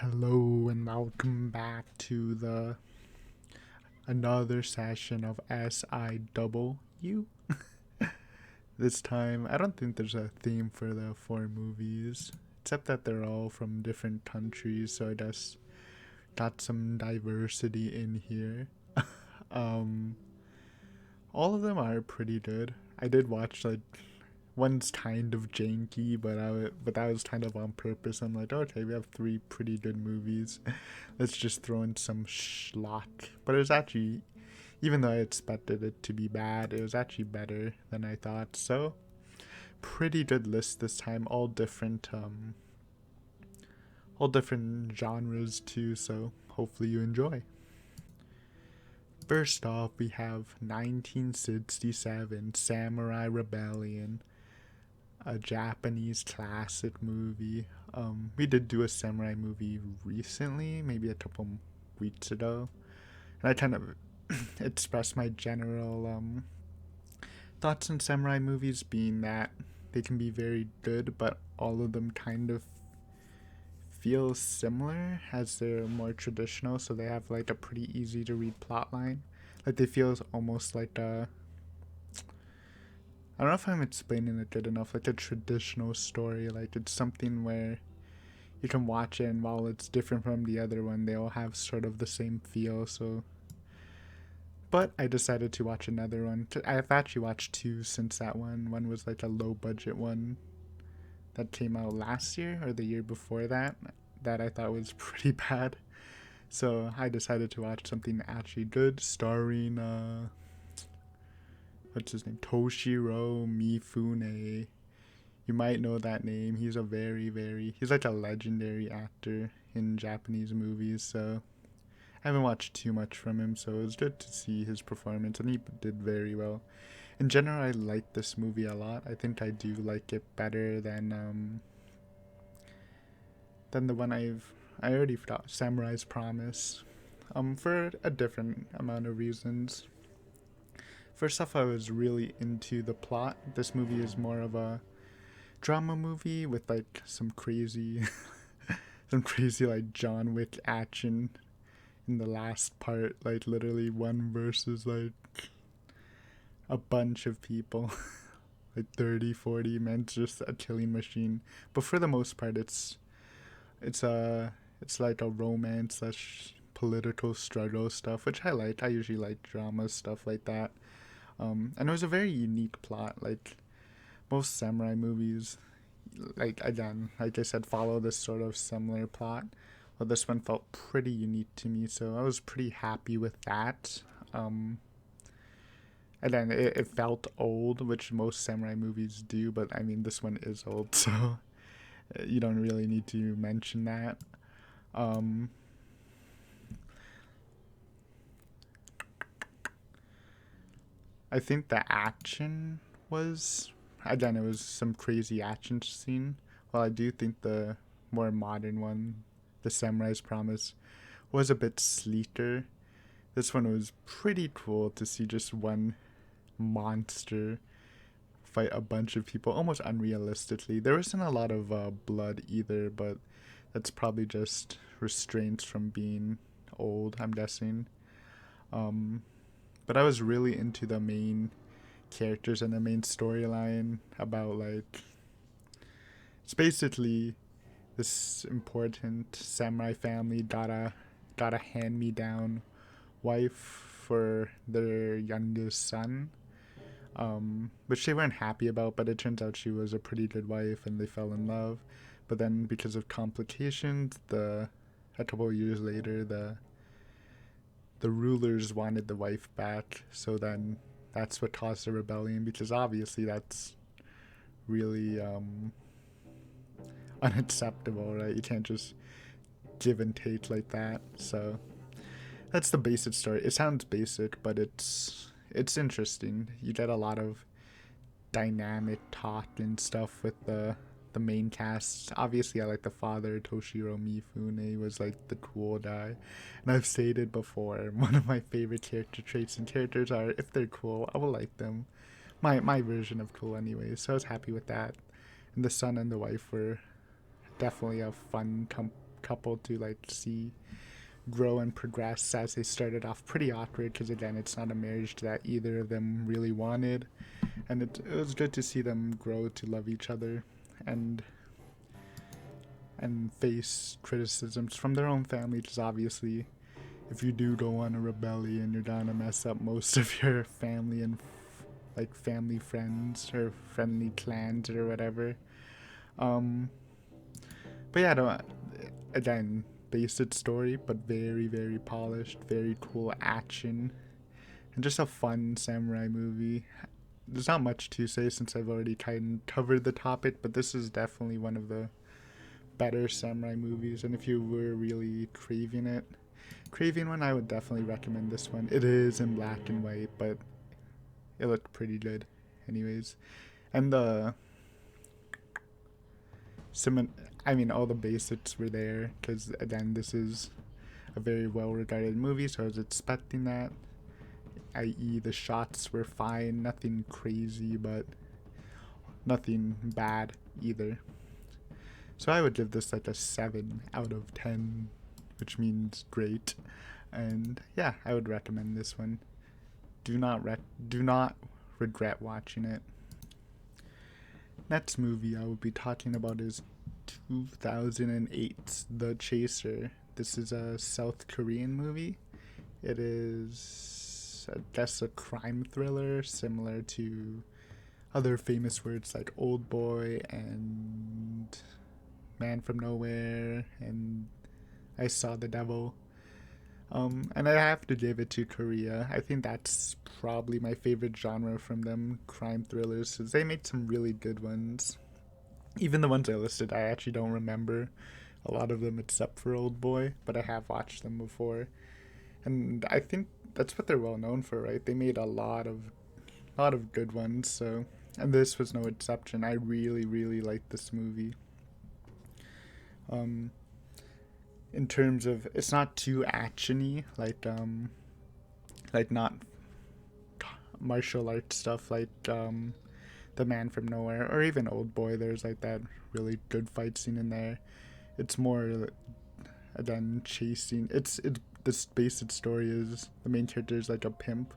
Hello and welcome back to the another session of SIW. This time, I don't think there's a theme for the four movies, except that they're all from different countries, so I just got some diversity in here. Um, all of them are pretty good. I did watch like one's kind of janky, but that was kind of on purpose. I'm like, okay, we have three pretty good movies. Let's just throw in some schlock. But it was actually, even though I expected it to be bad, it was actually better than I thought. So pretty good list this time. All different genres too. So hopefully you enjoy. First off, we have 1967 Samurai Rebellion, a Japanese classic movie. We did do a samurai movie recently, maybe a couple weeks ago, and I kind of expressed my general thoughts on samurai movies, being that they can be very good, but all of them kind of feel similar as they're more traditional, so they have like a pretty easy to read plot line. Like they feel almost like a, I don't know if I'm explaining it good enough, like a traditional story. Like it's something where you can watch it, and while it's different from the other one, they all have sort of the same feel. So, but I decided to watch another one. I've actually watched two since that one. One was like a low budget one that came out last year or the year before that, that I thought was pretty bad. So I decided to watch something actually good, starring what's his name? Toshiro Mifune. You might know that name. He's a he's like a legendary actor in Japanese movies, so I haven't watched too much from him, so it was good to see his performance, and he did very well. In general, I like this movie a lot. I think I do like it better than the one I already forgot, Samurai's Promise. For a different amount of reasons. First off, I was really into the plot. This movie is more of a drama movie with like some crazy some crazy like John Wick action in the last part, like literally one versus like a bunch of people. Like 30, 40 men, just a killing machine. But for the most part, it's a it's like a romance slash political struggle stuff, which I like. I usually like drama stuff like that. And it was a very unique plot. Like most samurai movies, like again, like I said, follow this sort of similar plot. Well, this one felt pretty unique to me, so I was pretty happy with that. Again, it felt old, which most samurai movies do, but I mean, this one is old, so you don't really need to mention that. Um, I think the action was, again, it was some crazy action scene. Well, I do think the more modern one, the Samurai's Promise, was a bit sleeker. This one was pretty cool to see just one monster fight a bunch of people almost unrealistically. There wasn't a lot of blood either, but that's probably just restraints from being old, I'm guessing. Um, but I was really into the main characters and the main storyline about like it's basically this important samurai family got a hand me down wife for their youngest son, which they weren't happy about, but it turns out she was a pretty good wife and they fell in love. But then because of complications, a couple of years later, the rulers wanted the wife back. So then that's what caused the rebellion, because obviously that's really unacceptable, right? You can't just give and take like that. So that's the basic story. It sounds basic, but it's interesting. You get a lot of dynamic talk and stuff with the main cast. Obviously, I like the father, Toshiro Mifune, was like the cool guy. And I've stated before, one of my favorite character traits and characters are, if they're cool, I will like them. My version of cool, anyway. So I was happy with that. And the son and the wife were definitely a fun couple to like see grow and progress, as they started off pretty awkward because again it's not a marriage that either of them really wanted, and it was good to see them grow to love each other and face criticisms from their own family, because obviously if you do go on a rebellion you're gonna mess up most of your family and like family friends or friendly clans or whatever. um but yeah, again, basic story, but very, very polished, very cool action, and just a fun samurai movie. There's not much to say since I've already kind of covered the topic, but this is definitely one of the better samurai movies. And if you were really craving one, I would definitely recommend this one. It is in black and white, but it looked pretty good, anyways. And all the basics were there because again, this is a very well-regarded movie, so I was expecting that. I.e., the shots were fine, nothing crazy, but nothing bad either. So I would give this like a 7 out of 10, which means great. And yeah, I would recommend this one. Do not regret watching it. Next movie I will be talking about is 2008's The Chaser. This is a South Korean movie. It is, I guess, a crime thriller similar to other famous words like Old Boy and Man from Nowhere and I Saw the Devil. And I have to give it to Korea. I think that's probably my favorite genre from them, crime thrillers, because they made some really good ones. Even the ones I listed, I actually don't remember a lot of them except for Old Boy, but I have watched them before. And I think that's what they're well known for, right? They made a lot of good ones, so, and this was no exception. I really, really liked this movie. In terms of, it's not too actiony, like not martial arts stuff like The Man from Nowhere or even Old Boy. There's like that really good fight scene in there. It's more, again, chasing. It's this basic story is the main character is like a pimp,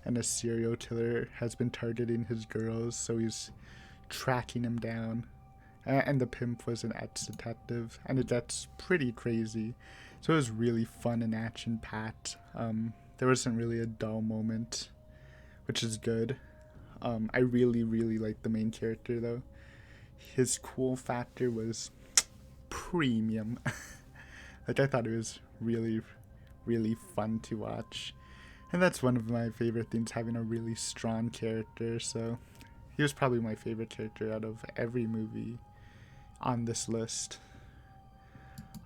and a serial killer has been targeting his girls, so he's tracking him down. And the pimp was an ex-detective, and that's pretty crazy. So it was really fun and action-packed. There wasn't really a dull moment, which is good. I really, really liked the main character, though. His cool factor was premium. Like, I thought it was really, really fun to watch. And that's one of my favorite things, having a really strong character. So he was probably my favorite character out of every movie on this list.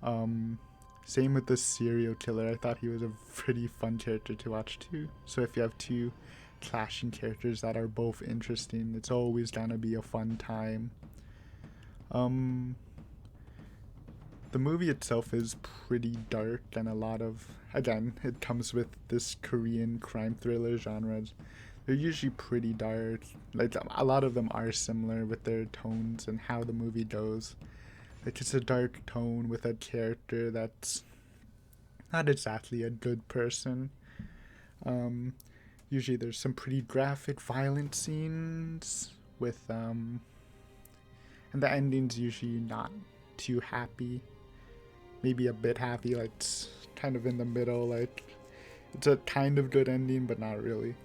Same with the serial killer. I thought he was a pretty fun character to watch too. So if you have two clashing characters that are both interesting, it's always gonna be a fun time. The movie itself is pretty dark, and a lot of, again, it comes with this Korean crime thriller genres. They're usually pretty dark. Like, a lot of them are similar with their tones and how the movie goes. Like, it's a dark tone with a character that's not exactly a good person. Usually there's some pretty graphic, violent scenes with, and the ending's usually not too happy. Maybe a bit happy, like, it's kind of in the middle, like, it's a kind of good ending, but not really.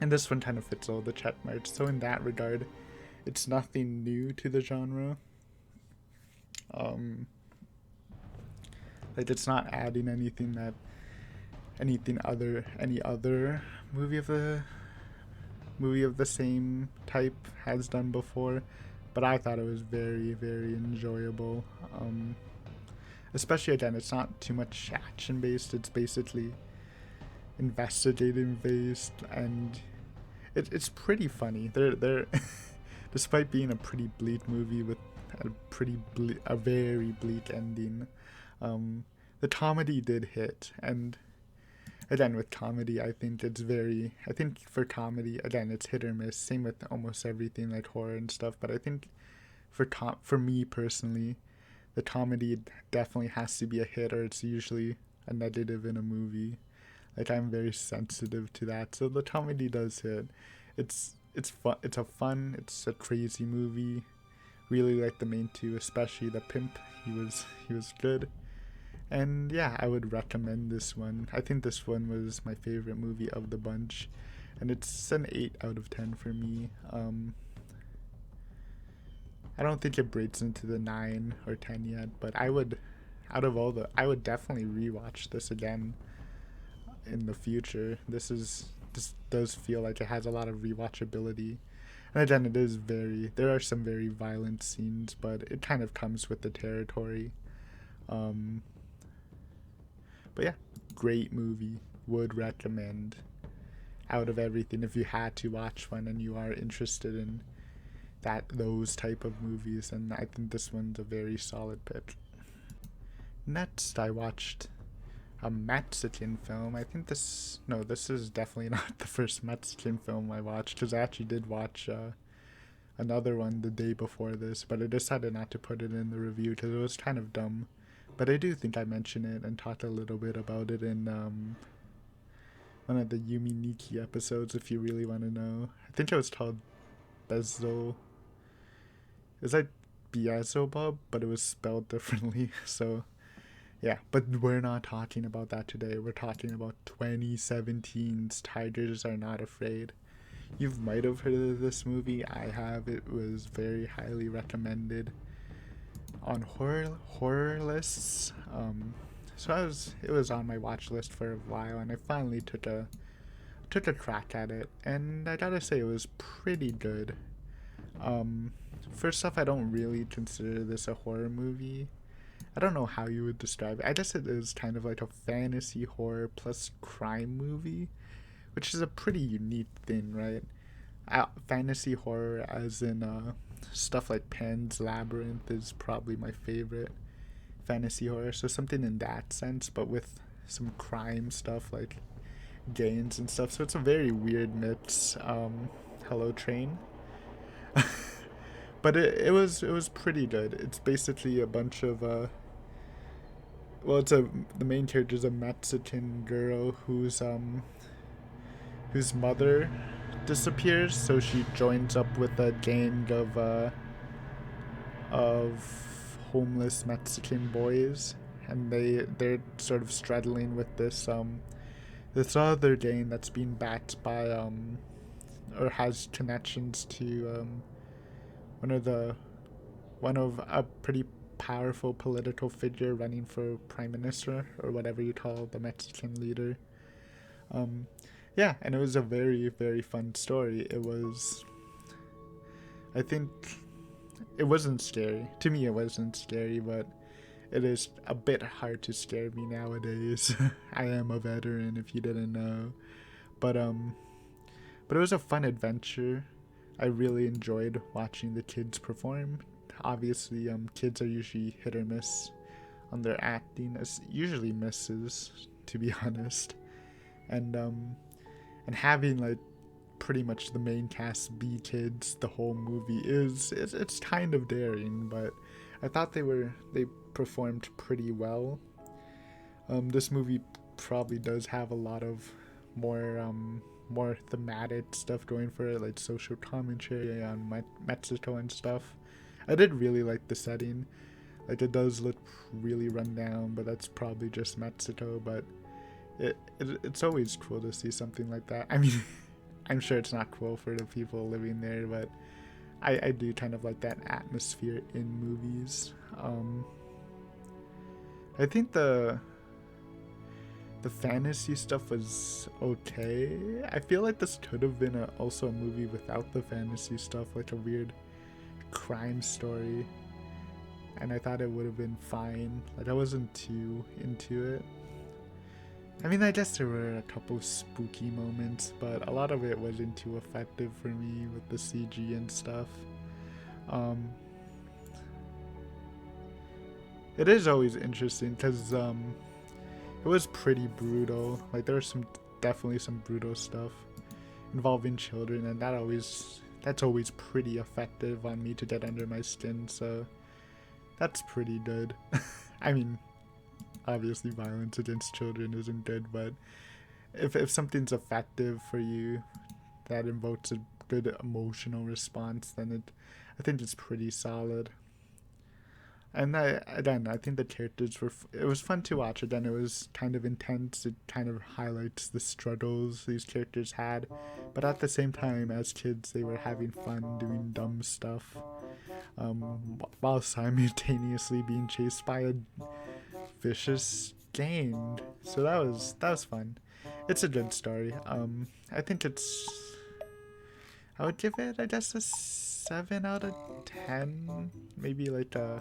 And this one kind of fits all the check marks. So in that regard, it's nothing new to the genre. Like, it's not adding anything that any other movie of the same type has done before. But I thought it was very, very enjoyable. Especially, again, it's not too much action based. It's basically investigating based, and it's pretty funny. They're despite being a pretty bleak movie with a very bleak ending, the comedy did hit. And again, with comedy, I think for comedy, again, it's hit or miss. Same with almost everything like horror and stuff. But I think for me personally, the comedy definitely has to be a hit, or it's usually a negative in a movie. Like, I'm very sensitive to that, so the comedy does hit. It's fun. It's a fun. It's a crazy movie. Really like the main two, especially the pimp. He was good. And yeah, I would recommend this one. I think this one was my favorite movie of the bunch, and it's an 8 out of 10 for me. I don't think it breaks into the 9 or 10 yet, but I would definitely rewatch this again in the future. This does feel like it has a lot of rewatchability. And again, there are some very violent scenes, but it kind of comes with the territory. Um, but yeah, great movie. Would recommend. Out of everything, if you had to watch one and you are interested in those type of movies, and I think this one's a very solid pick. Next, I watched a Mexican film. I think this is definitely not the first Mexican film I watched, because I actually did watch another one the day before this, but I decided not to put it in the review because it was kind of dumb. But I do think I mentioned it and talked a little bit about it in one of the Yumi Nikki episodes, if you really want to know. I think it was called Bezo. It's like Beelzebub, but it was spelled differently. So yeah, but we're not talking about that today. We're talking about 2017's Tigers Are Not Afraid. You might have heard of this movie. I have. It was very highly recommended on horror lists. So it was on my watch list for a while, and I finally took a crack at it, and I gotta say it was pretty good. First off, I don't really consider this a horror movie. I don't know how you would describe it. I guess it is kind of like a fantasy horror plus crime movie, which is a pretty unique thing, right? Fantasy horror, as in stuff like Pan's Labyrinth, is probably my favorite fantasy horror. So something in that sense, but with some crime stuff like gains and stuff. So it's a very weird mix. Hello Train. But it was pretty good. It's basically a bunch of the main character is a Mexican girl whose mother disappears, so she joins up with a gang of homeless Mexican boys, and they're sort of struggling with this other gang that's being backed by or has connections to one of the one of a pretty powerful political figure running for prime minister, or whatever you call the Mexican leader. Um, yeah, and it was a very, very fun story. I think, it wasn't scary. To me, it wasn't scary, but it is a bit hard to scare me nowadays. I am a veteran, if you didn't know. But it was a fun adventure. I really enjoyed watching the kids perform. Obviously, kids are usually hit or miss on their acting. It's usually misses, to be honest. And having like pretty much the main cast be kids the whole movie it's kind of daring, but I thought they performed pretty well. This movie probably does have a lot of more thematic stuff going for it, like social commentary on Mexico and stuff. I did really like the setting. Like, it does look really run down, but that's probably just Mexico. But it's always cool to see something like that. I mean, I'm sure it's not cool for the people living there, but I do kind of like that atmosphere in movies. I think the fantasy stuff was okay. I feel like this could have been also a movie without the fantasy stuff, like a weird crime story, and I thought it would have been fine. Like, I wasn't too into it. I mean, I guess there were a couple spooky moments, but a lot of it wasn't too effective for me with the CG and stuff. It is always interesting because it was pretty brutal. Like, there was definitely some brutal stuff involving children, and that's always pretty effective on me to get under my skin. So That's pretty good. I mean, obviously violence against children isn't good, but if something's effective for you that invokes a good emotional response, then I think it's pretty solid. And again, I think the characters were. It was fun to watch. Again, it was kind of intense. It kind of highlights the struggles these characters had, but at the same time, as kids, they were having fun doing dumb stuff, while simultaneously being chased by a vicious gang. So that was fun. It's a good story. I think it's. I would give it, I guess, a 7 out of 10. Maybe like a.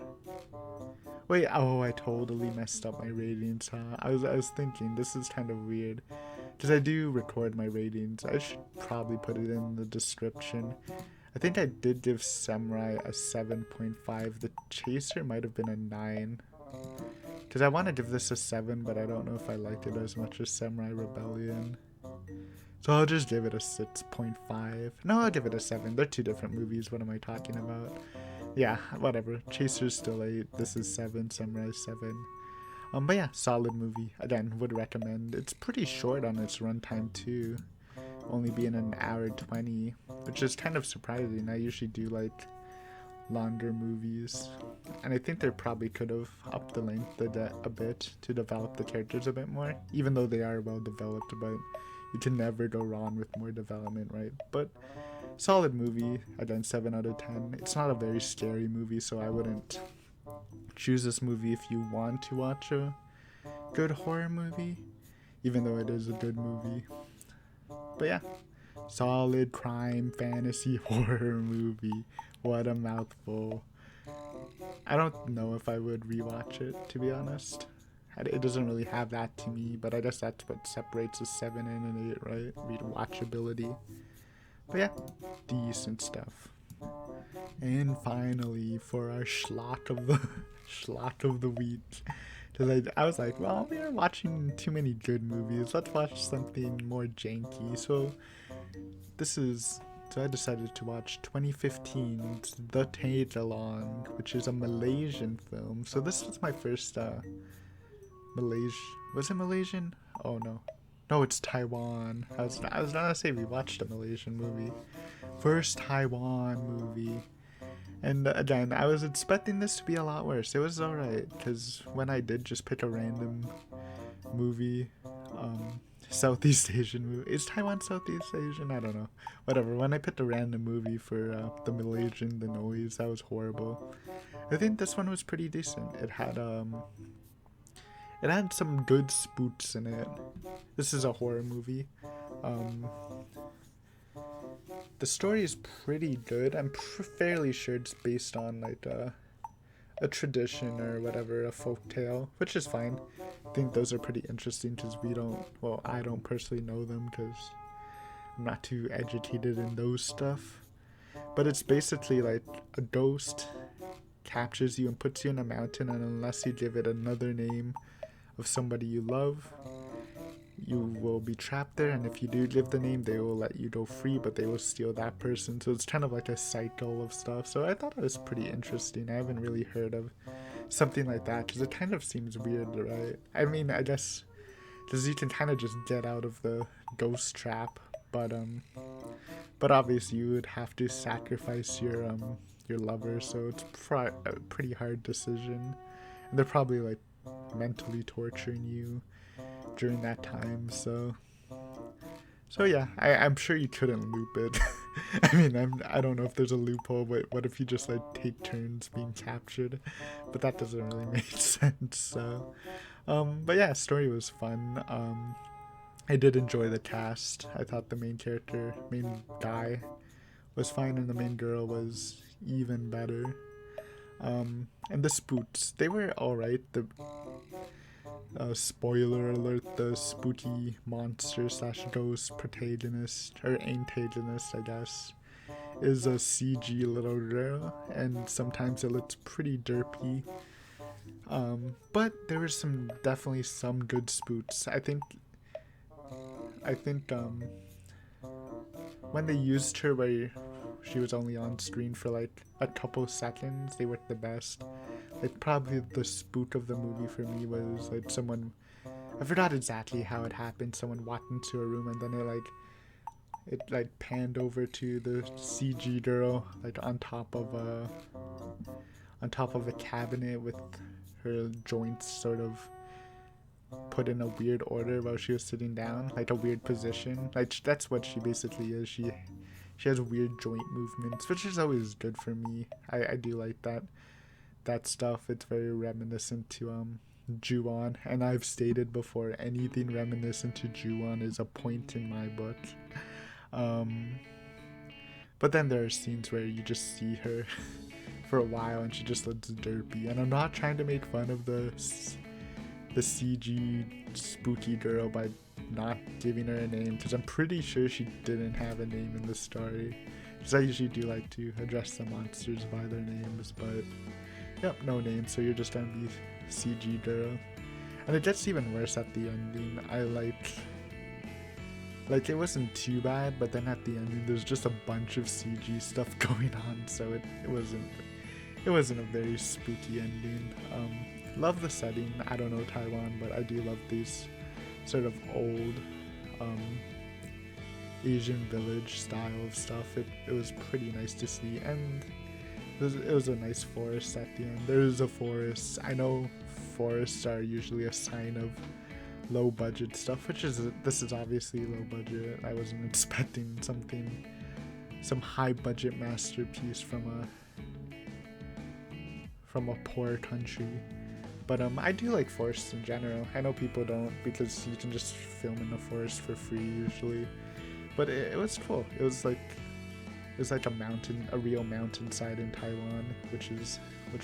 Wait, oh, I totally messed up my ratings. Huh? I was thinking this is kind of weird because I do record my ratings. I should probably put it in the description. I think I did give Samurai a 7.5. The Chaser might have been a 9. Because I want to give this a 7, but I don't know if I liked it as much as Samurai Rebellion. So I'll just give it a 6.5. No, I'll give it a 7. They're two different movies. What am I talking about? Yeah, whatever. Chaser's still 8. This is 7. Samurai 7. But yeah, solid movie. Again, would recommend. It's pretty short on its runtime too. Only being an hour 20, which is kind of surprising. I usually do like longer movies, and I think they probably could have upped the length a bit to develop the characters a bit more, even though they are well developed, but you can never go wrong with more development, right? But solid movie. Again, 7 out of 10. It's not a very scary movie, so I wouldn't choose this movie if you want to watch a good horror movie, even though it is a good movie. But yeah, solid crime fantasy horror movie. What a mouthful. I don't know if I would rewatch it, to be honest. It doesn't really have that to me, but I guess that's what separates a 7 and an 8, right? Rewatchability. But yeah, decent stuff. And finally, for our schlock of the schlock of the week, because I was like, well, we are watching too many good movies. Let's watch something more janky. So I decided to watch 2015's The Tage Along, which is a Malaysian film. So this was my first Was it Malaysian? Oh no. No, it's Taiwan. I was not gonna say we watched a Malaysian movie. First Taiwan movie. And again, I was expecting this to be a lot worse. It was alright, because when I did just pick a random movie, Southeast Asian movie. Is Taiwan Southeast Asian? I don't know. Whatever. When I picked a random movie for the Malaysian The Noise, that was horrible. I think this one was pretty decent. It had some good spooks in it. This is a horror movie. The story is pretty good. I'm fairly sure it's based on like a tradition or whatever, a folk tale, which is fine. I think those are pretty interesting because I don't personally know them because I'm not too educated in those stuff. But it's basically like a ghost captures you and puts you in a mountain, and unless you give it another name of somebody you love, you will be trapped there, and if you do give the name, they will let you go free, but they will steal that person. So it's kind of like a cycle of stuff. So I thought it was pretty interesting. I haven't really heard of something like that because it kind of seems weird, right? I mean, I guess because you can kind of just get out of the ghost trap, but obviously you would have to sacrifice your lover, so it's a pretty hard decision, and they're probably like mentally torturing you during that time. So yeah, I'm sure you couldn't loop it. I mean, I don't know if there's a loophole, but what if you just like take turns being captured? But that doesn't really make sense. So but yeah, story was fun. I did enjoy the cast. I thought the main guy was fine, and the main girl was even better. And the spooks, they were alright. The spoiler alert, the spooky monster slash ghost protagonist, or antagonist, I guess, is a CG little girl, and sometimes it looks pretty derpy. But there were definitely some good spooks. I think when they used her where she was only on screen for like a couple seconds, they worked the best. Like probably the spook of the movie for me was like someone, I forgot exactly how it happened. Someone walked into a room and then it panned over to the CG girl like on top of a cabinet with her joints sort of put in a weird order while she was sitting down, like a weird position. Like that's what she basically is. She has weird joint movements, which is always good for me. I do like that stuff. It's very reminiscent to Ju-on, and I've stated before, anything reminiscent to Ju-on is a point in my book. But then there are scenes where you just see her for a while and she just looks derpy. And I'm not trying to make fun of the CG spooky girl by not giving her a name, because I'm pretty sure she didn't have a name in the story. Because I usually do like to address the monsters by their names, but yep, no name, so you're just gonna be CG girl. And it gets even worse at the ending. I like it wasn't too bad, but then at the ending there's just a bunch of CG stuff going on, so it wasn't a very spooky ending. Love the setting. I don't know Taiwan, but I do love these sort of old Asian village style of stuff. It was pretty nice to see, and it was a nice forest at the end. There is a forest. I know forests are usually a sign of low budget stuff, this is obviously low budget. I wasn't expecting some high budget masterpiece from a poor country. But I do like forests in general. I know people don't, because you can just film in the forest for free usually. But it was cool. It was like a real mountainside in Taiwan, which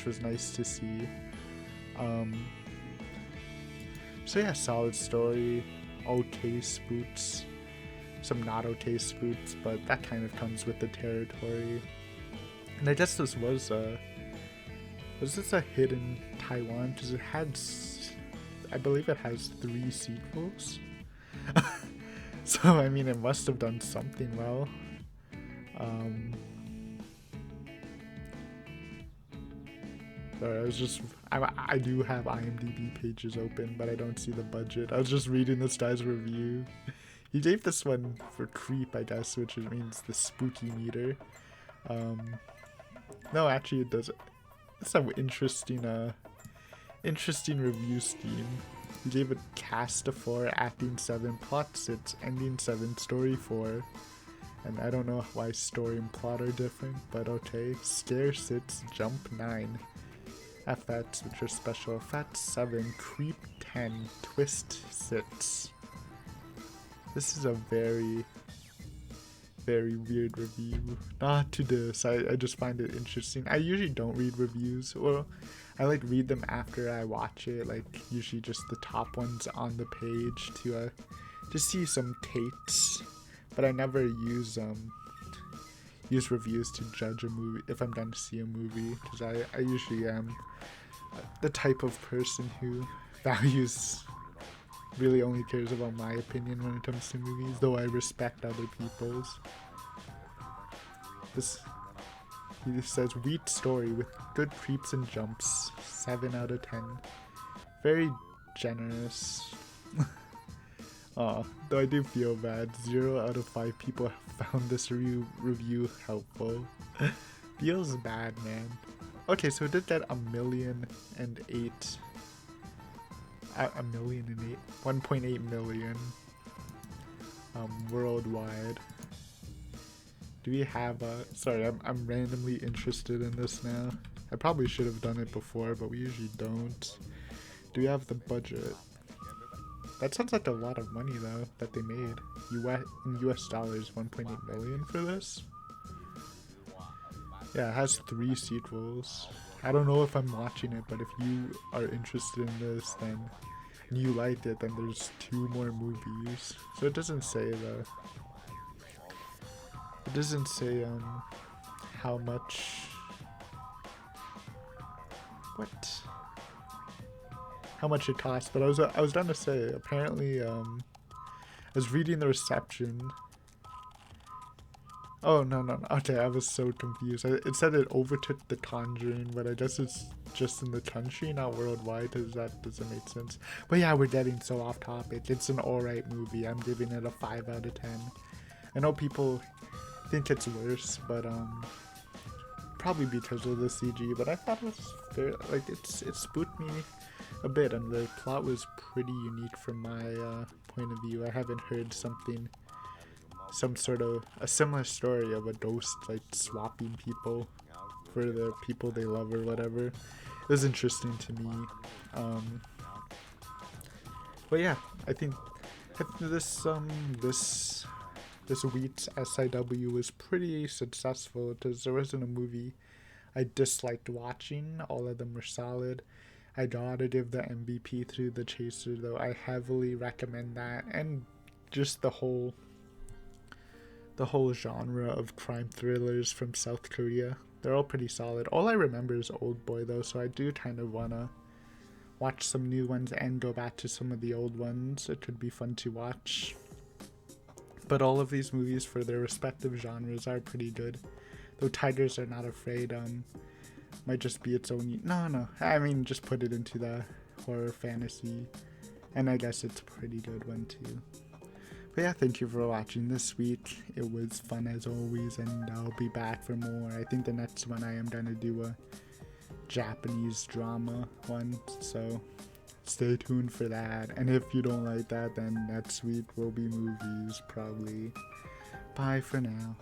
was nice to see. So yeah, solid story, okay spooks, some not okay spooks, but that kind of comes with the territory. And I guess this was this a hit in Taiwan? Because it had, I believe it has 3 sequels. So, I mean, it must have done something well. Sorry, I do have IMDb pages open, but I don't see the budget. I was just reading this guy's review. He gave this one for creep, I guess, which means the spooky meter. No, actually it doesn't. It's an interesting review scheme. He gave it cast a 4, acting 7, plot 6, ending 7, story 4. And I don't know why story and plot are different, but okay. Scare 6, jump 9. Effects, which are special effects 7, creep 10, twist 6. This is a very, very weird review. Not to this, I just find it interesting. I usually don't read reviews, or I like read them after I watch it, like usually just the top ones on the page to see some takes. But I never use reviews to judge a movie if I'm going to see a movie, because I usually am the type of person who really only cares about my opinion when it comes to movies, though I respect other people's. He says, weak story with good creeps and jumps, 7 out of 10. Very generous. Though I do feel bad, 0 out of 5 people have found this review helpful. Feels bad, man. Okay, so it did get 1,008,000. 1.8 million worldwide. Do we have sorry, I'm randomly interested in this now. I probably should have done it before, but we usually don't. Do we have the budget? That sounds like a lot of money though that they made. In US dollars, 1.8 million for this? Yeah, it has 3 sequels. I don't know if I'm watching it, but if you are interested in this, then and you liked it, then there's 2 more movies. So it doesn't say how much, how much it costs, but I was gonna say, apparently I was reading the reception. Oh, no, no, no. Okay, I was so confused. It said it overtook The Conjuring, but I guess it's just in the country, not worldwide, because that doesn't make sense. But yeah, we're getting so off topic. It's an alright movie. I'm giving it a 5 out of 10. I know people think it's worse, but probably because of the CG, but I thought it was very, like, it spooked me a bit, and the plot was pretty unique from my point of view. I haven't heard some sort of a similar story of a ghost like swapping people for the people they love or whatever. It was interesting to me. Um, but yeah, I think this week's SIW was pretty successful because there wasn't a movie I disliked watching. All of them were solid. I gotta give the MVP through The Chaser though. I heavily recommend that, and just the whole genre of crime thrillers from South Korea. They're all pretty solid. All I remember is Old Boy though, so I do kind of wanna watch some new ones and go back to some of the old ones. It could be fun to watch. But all of these movies for their respective genres are pretty good. Though Tigers Are Not Afraid might just be its own. No. I mean, just put it into the horror fantasy, and I guess it's a pretty good one too. But yeah, thank you for watching this week. It was fun as always, and I'll be back for more. I think the next one I am gonna do a Japanese drama one, so stay tuned for that. And if you don't like that, then next week will be movies probably. Bye for now.